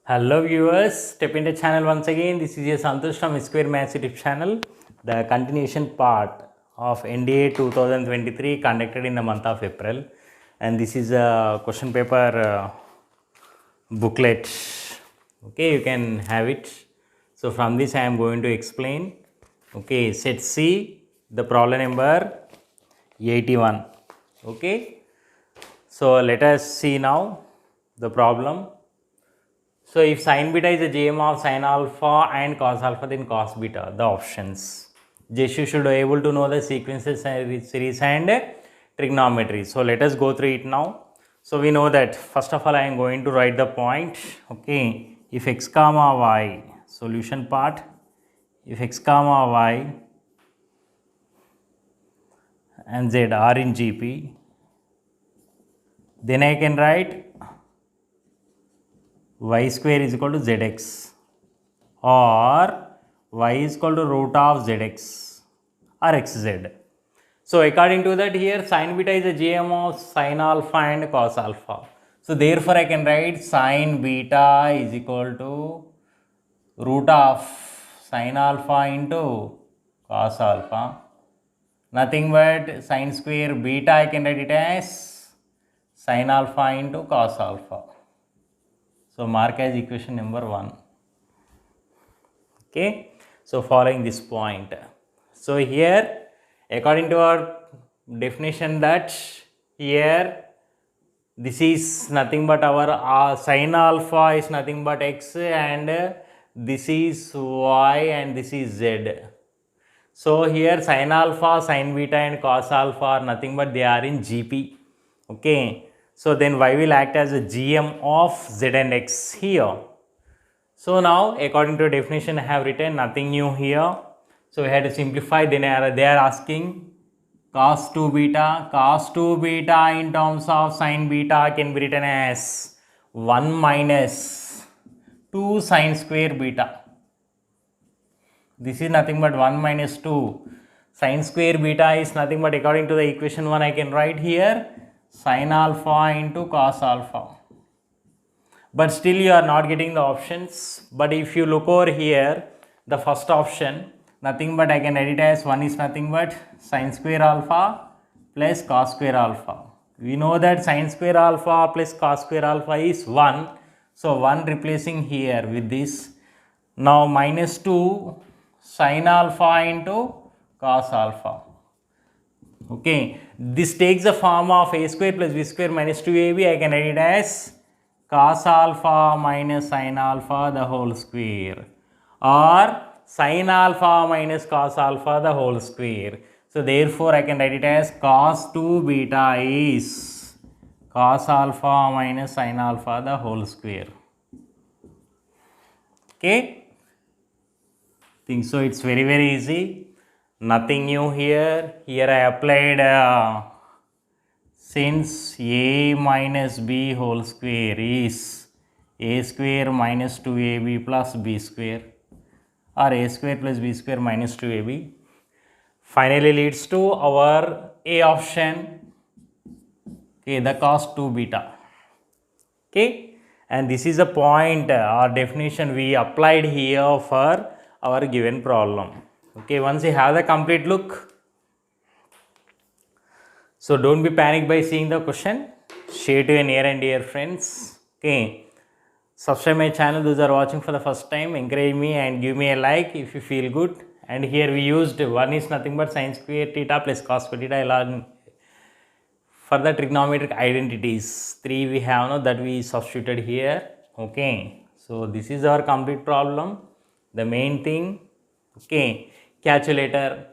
Hello viewers, step in the channel once again. This is your Santosh from Square Maths YouTube channel. The continuation part of NDA 2023 conducted in the month of April, and this is a question paper booklet. Okay, you can have it. So from this I am going to explain. Okay, set C, the problem number 81. Okay, so let us see now the problem. So if sin beta is a GM of sin alpha and cos alpha, then cos beta, the options. Just you should be able to know the sequences, series and trigonometry. So let us go through it now. So we know that first of all I am going to write the point. Okay, if x comma y, solution part, if x comma y and z are in GP, then I can write y square is equal to zx, or y is equal to root of zx or xz. So according to that, here sin beta is a GM of sin alpha and cos alpha. So therefore I can write sin beta is equal to root of sin alpha into cos alpha. Nothing but sin square beta, I can write it as sin alpha into cos alpha. So mark as equation number 1. Okay, so following this point, so here according to our definition, that here this is nothing but our sin alpha is nothing but x, and this is y and this is z. So here sin alpha, sin beta and cos alpha are nothing but they are in GP. Okay, so then y will act as a GM of z and x here. So now according to definition I have written, nothing new here. So we had to simplify. Then they are asking cos 2 beta. Cos 2 beta in terms of sin beta can be written as 1 minus 2 sin square beta. This is nothing but 1 minus 2. Sin square beta is nothing but, according to the equation 1, I can write here sin alpha into cos alpha. But still you are not getting the options. But if you look over here, the first option, nothing but I can write it as 1 is nothing but sin square alpha plus cos square alpha. We know that sin square alpha plus cos square alpha is 1. So 1 replacing here with this. Now minus 2 sin alpha into cos alpha. Okay, this takes the form of a square plus b square minus 2ab. I can write it as cos alpha minus sin alpha the whole square, or sin alpha minus cos alpha the whole square. So therefore I can write it as cos 2 beta is cos alpha minus sin alpha the whole square. Okay, think so it's very easy. Nothing new here. Here I applied since a minus b whole square is a square minus 2ab plus b square, or a square plus b square minus 2ab, finally leads to our A option. Okay, the cos 2 beta. Okay, and this is a point or definition we applied here for our given problem. Okay, once you have the complete look, so don't be panicked by seeing the question. Share to your near and dear friends. Okay, subscribe my channel. Those are watching for the first time, encourage me and give me a like if you feel good. And here we used 1 is nothing but sin square theta plus cos square theta along for the trigonometric identities. 3 we have now that we substituted here. Okay, so this is our complete problem. The main thing. Okay, calculator,